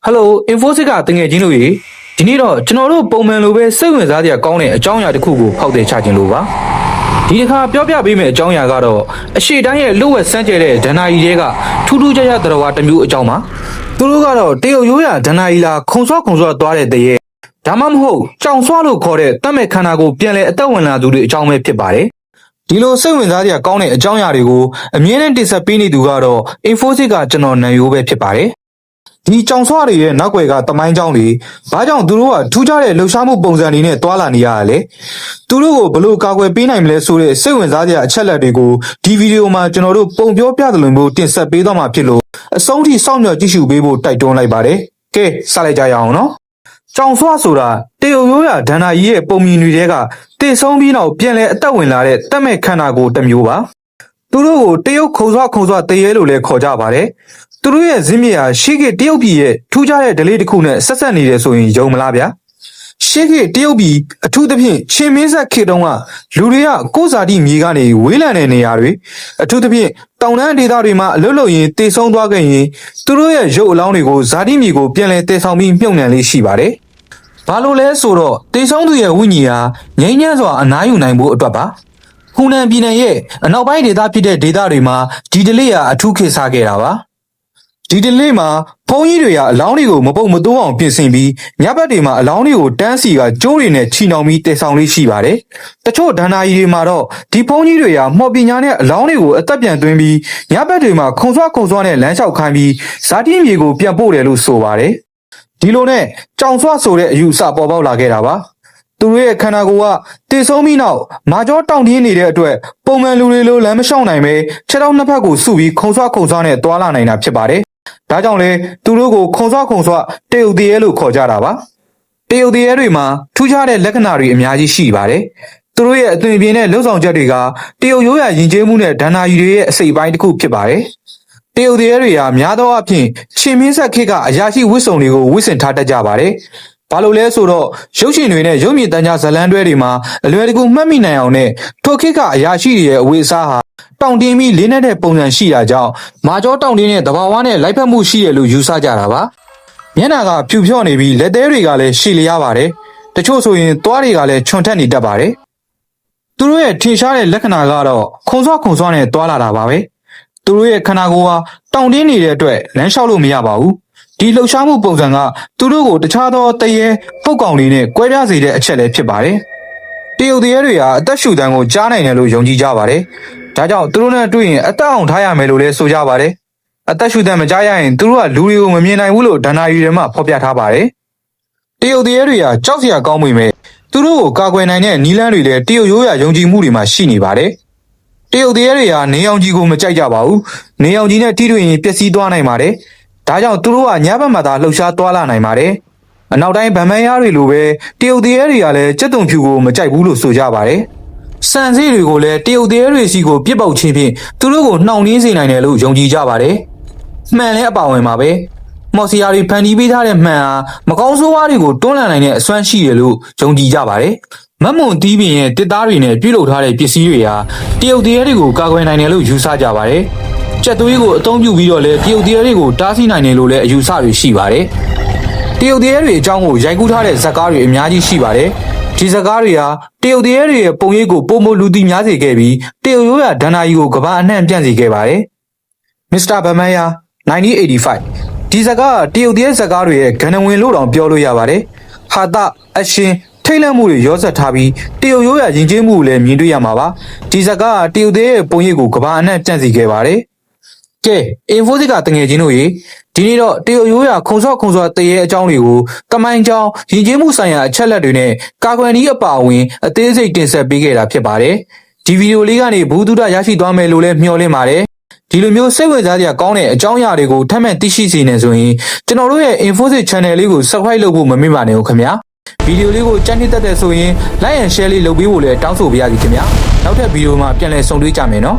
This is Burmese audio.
Hello, Infosys ကတငယ်ချင်းတို့ရေဒီနေ့တော့ကျွန်တော်တို့ပုံမှန်လိုပဲစိတ်ဝင်စားစရာကောင်းတဲ့အကြောင်းအရာတစ်ခုကိုဖောက်တယ်ချခြင်းလို့ပါဒီတစ်ခါပြောပြပေးမယ့်အကြောင်းအရာကတော့အရှိတိုင်းရဲ့လူဝက်စမ်းကျဲတဲ့ဒဏ္ဍာရီတွေကထူးထူးခြားခြားတော်ဝါတစ်မျိုးအကြောင်းပါသူတို့ကတော့တရုတ်ရိုးရာဒဏ္ဍာရီလာခုံစောသွားတဲ့တရေဒါမှမဟုတ်ကြောင်ဆွားလို့ခေါ်တဲ့တတ်မဲ့ခန္ဓာကိုပြန်လဲအသက်ဝင်လာသူတွေအကြောင်းပဲဖြစ်ပါတယ်ဒီလိုစိတ်ဝင်စားစရာကောင်းတဲ့အကြောင်းအရာတွေကိုအမြဲတမ်းတင်ဆက်ပေးနေသူကတော့ Infosys ကကျွန်တော်နန်ရိုးပဲဖြစ်ပါတယ်ဒီကြောင်ဆွားတွေရဲ့နောက်ွယ်ကတမိုင်းကြောင်းတွေဘာကြောင့်သူတို့ကထူးခြားတဲ့လှုပ်ရှားမှုပုံစံတွေနဲ့တွာလာနေရတာလဲသူတို့ကိုဘယ်လိုကာကွယ်ပေးနိုင်မလဲဆိုတဲ့စိတ်ဝင်စားစရာအချက်လက်တွေကိုဒီဗီဒီယိုမှာကျွန်တော်တို့ပုံပြောပြသလိုမျိုးတင်ဆက်ပေးသွားမှာဖြစ်လို့အဆုံးထိစောင့်မျှော်ကြည့်ရှုပေးဖို့တိုက်တွန်းလိုက်ပါတယ်ကဲစလိုက်ကြရအောင်နော်ကြောင်ဆွားဆိုတာတရုတ်ရိုးရာဒဏ္ဍာရီရဲ့ပုံမြင်တွေကတည်ဆုံးပြီးနောက်ပြန်လဲအသက်ဝင်လာတဲ့တတ်မဲ့ခန္ဓာကိုယ်တစ်မျိုးပါသူတို့ကိုတရုတ်ခုံဆွားတရေလို့လည်းခေါ်ကြပါတယ်သူတို့ရဲ့ဇင်းမြစ်ဟာရှေးခေတ်တရုတ်ပြည်ရဲ့ထူးခြားတဲ့ဓလေ့တစ်ခုနဲ့ဆက်ဆက်နေတယ်ဆိုရင်ယုံမလားဗျာရှေးခေတ်တရုတ်ပြည်အထူးသဖြင့်ရှင်မင်းဆက်ခေတ်တုန်းကလူတွေကကိုယ်စာတိမြေကနေဝေးလံတဲ့နေရာတွေအထူးသဖြင့်တောင်တန်းဒေသတွေမှာအလွတ်လို့ရင်တေဆုံးသွားခဲ့ရင်သူတို့ရဲ့ရုပ်အလောင်းတွေကိုဇာတိမြေကိုပြန်လည်တည်ဆောင်ပြီးမြုပ်နှံလေးရှိပါတယ်ဘာလို့လဲဆိုတော့တေဆုံးသူရဲ့ဝိညာဉ်ဟာငြိမ်းချမ်းစွာအနားယူနိုင်ဖို့အတွက်ပါဟူနန်ပြည်နယ်ရဲ့အနောက်ပိုင်းဒေသဖြစ်တဲ့ဒေသတွေမှာဒီဓလေ့ဟာအထူးခေတ်စားခဲ့တာပါဒီတလေးမှာဘုန်းကြီးတွေကအလောင်းတွေကိုမပုတ်မတိုးအောင်ပြင်ဆင်ပြီးညဘက်တွေမှာအလောင်းတွေကိုတန်းစီကကျိုးတွေနဲ့ချီနှောင်ပြီးတည်ဆောင်လေးရှိပါတယ်။တချို့ဒဏ္ဍာရီတွေမှာတော့ဒီဘုန်းကြီးတွေကမော်ပညာနဲ့အလောင်းတွေကိုအသက်ပြန်သွင်းပြီးညဘက်တွေမှာခုံဆွားနဲ့လမ်းလျှောက်ခိုင်းပြီးဇာတိမြေကိုပြန်ပို့တယ်လို့ဆိုပါတယ်။ဒီလိုနဲ့ကြောင်ဆွားဆိုတဲ့အယူအဆပေါ်ပေါက်လာခဲ့တာပါ။သူတို့ရဲ့ခန္ဓာကိုယ်ကတည်ဆုံးပြီးနောက်မာကျောတောင့်တင်းနေတဲ့အတွက်ပုံမှန်လူတွေလိုလမ်းမလျှောက်နိုင်ပဲခြေထောက်နှစ်ဖက်ကိုစုပြီးခုံဆွားနဲ့တွာလာနိုင်တာဖြစ်ပါတယ်။ဒါကြောင့်လေသူတို့ကိုခုံဆွားတရုတ်တရေလို့ခေါ်ကြတာပါတရုတ်တရေတွေမှာထူးခြားတဲ့လက္ခဏာတွေအများကြီးရှိပါတယ်သူတို့ရဲ့အသွင်ပြင်းတဲ့လှုပ်ဆောင်ချက်တွေကတရုတ်ရိုးရာယဉ်ကျေးမှုနဲ့ဒဏ္ဍာရီတွေရဲ့အစိတ်အပိုင်းတစ်ခုဖြစ်ပါတယ်တရုတ်တရေတွေဟာများသောအားဖြင့်ရှင်မင်းဆက်ခေတ်ကအရာရှိဝတ်စုံတွေကိုဝတ်ဆင်ထားတတ်ကြပါတယ်ဘာလို့လဲဆိုတော့ရုပ်ရှင်တွေနဲ့ရုပ်မြင်သံကြားဇာတ်လမ်းတွဲတွေမှာအလွယ်တကူမှတ်မိနိုင်အောင်နဲ့ထိုခေတ်ကအရာရှိတွေရဲ့အဝတ်အစားဟာတောင့်တင်းပြီးလေးနက်တဲ့ပုံစံရှိတာကြောင့်မာကျောတောင့်တင်းတဲ့သဘာဝနဲ့လိုက်ဖက်မှုရှိတယ်လို့ယူဆကြတာပါမျက်နှာကဖြူဖြော့နေပြီးလက်သေးတွေကလည်းရှည်လျားပါတယ်တချို့ဆိုရင်သွားတွေကလည်းချွန်ထက်နေတတ်ပါတယ်သူတို့ရဲ့ထင်ရှားတဲ့လက္ခဏာကတော့ခုံဆွားနဲ့တွာလာတာပါပဲသူတို့ရဲ့ခန္ဓာကိုယ်ဟာတောင့်တင်းနေတဲ့အတွက်လမ်းလျှောက်လို့မရပါဘူးဒီလှုပ်ရှားမှုပုံစံကသူတို့ကိုတခြားသောတရေပုတ်ကောင်တွေနဲ့ကွဲပြားစေတဲ့အချက်လည်းဖြစ်ပါတယ်တရုတ်တရေတွေဟာအသက်ရှူတန်းကိုကြားနိုင်တယ်လို့ယုံကြည်ကြပါတယ်ဒါကြောင့်သူတို့နဲ့တွေ့ရင်အသက်အောင်ထားရမယ်လို့လည်းဆိုကြပါတယ်အသက်ရှူတန်းမကြားရရင်သူတို့ကလူတွေကိုမမြင်နိုင်ဘူးလို့ဒဏ္ဍာရီတွေမှာဖော်ပြထားပါတယ်တရုတ်တရေတွေဟာကြောက်စရာကောင်းပေမဲ့သူတို့ကိုကာကွယ်နိုင်တဲ့နည်းလမ်းတွေလည်းတရုတ်ရိုးရာယုံကြည်မှုတွေမှာရှိနေပါတယ်တရုတ်တရေတွေဟာနေအောင်ကြီးကိုမကြိုက်ကြပါဘူးနေအောင်ကြီးနဲ့ထိတွေ့ရင်ပျက်စီးသွားနိုင်ပါတယ်ဒါကြောင့်သူတို့ကညဘက်မှာသာလှုပ်ရှားသွားလာနိုင်ပါတယ်အနောက်တိုင်းဗန်မန်ရားတွေလိုပဲတရုတ်တရေတွေကလည်းကြက်သွန်ဖြူကိုမကြိုက်ဘူးလို့ဆိုကြပါတယ်စံစည်းတွေကိုလည်းတရုတ်တရေတွေစီကိုပြစ်ပေါက်ခြင်းဖြင့်သူတို့ကိုနှောင့်နှင်းစေနိုင်တယ်လို့ယုံကြည်ကြပါတယ်မှန်လဲအပါဝင်ပါပဲမော်စီယာတွေဖန်တီးပေးထားတဲ့မှန်ဟာမကောင်းဆိုးဝါးတွေကိုတွန်းလှန်နိုင်တဲ့အစွမ်းရှိတယ်လို့ယုံကြည်ကြပါတယ်မတ်မွန်တီးပင်ရဲ့တစ်သားတွေနဲ့ပြုလုပ်ထားတဲ့ပစ္စည်းတွေဟာတရုတ်တရေတွေကိုကာကွယ်နိုင်တယ်လို့ယူဆကြပါတယ်ကြက်သွေးကိုအသုံးပြုပြီးတော့လည်းတရုတ်တရေတွေကိုတားဆီးနိုင်တယ်လို့လည်းအယူဆတွေရှိပါတယ်တရုတ်တရေတွေအကြောင်းကိုရိုက်ကူးထားတဲ့ဇာတ်ကားတွေအများကြီးရှိပါတယ်ဒီစကားတွေဟာတရုတ်တရေတွေရဲ့ပုံရိပ်ကိုပုံမလူသိများစေခဲ့ပြီးတရုတ်ရိုးရာဒဏ္ဍာရီကိုကမ္ဘာအနှံ့ပြန့်စေခဲ့ပါတယ်မစ္စတာဗမန်ယာ1985ဒီစကားကတရုတ်တရေစကားတွေရဲ့ဂဏဝင်လို့တောင်ပြောလို့ရပါတယ်ဟာတအရှင်ထိတ်လန့်မှုတွေရောစက်ထားပြီးတရုတ်ရိုးရာယဉ်ကျေးမှုကိုလည်းမြင်တွေ့ရမှာပါဒီစကားကတရုတ်တရေရဲ့ပုံရိပ်ကိုကမ္ဘာအနှံ့ပြန့်စေခဲ့ပါတယ်ကဲ Infosys ကတငယ်ချင်းတို့ရေဒီနေ့တော့တရုတ်ရိုးရာခုံဆွားတရေအကြောင်းတွေကိုတမိုင်းကြောင်းယဉ်ကျေးမှုဆိုင်ရာအချက်လက်တွေနဲ့ကာကွယ်နည်းအပါအဝင်အသေးစိတ်တင်ဆက်ပေးခဲ့တာဖြစ်ပါတယ်ဒီဗီဒီယိုလေးကနေဘူးတုဒရရှိသွားမယ်လို့လည်းမျှော်လင့်ပါတယ်ဒီလိုမျိုးစိတ်ဝင်စားစရာကောင်းတဲ့အကြောင်းအရာတွေကိုထပ်မံသိရှိစေနေဆိုရင်ကျွန်တော်တို့ရဲ့ Infosys Channel လေးကို Subscribe လုပ်ဖို့မမေ့ပါနဲ့ဦးခင်ဗျာဗီဒီယိုလေးကိုကြည့်နေတဲ့ဆိုရင် Like and Share လေးလုပ်ပေးဖို့လည်းတောင်းဆိုပါရစေခင်ဗျာနောက်ထပ်ဗီဒီယိုမှာပြန်လည်ဆုံတွေ့ကြမယ်နော်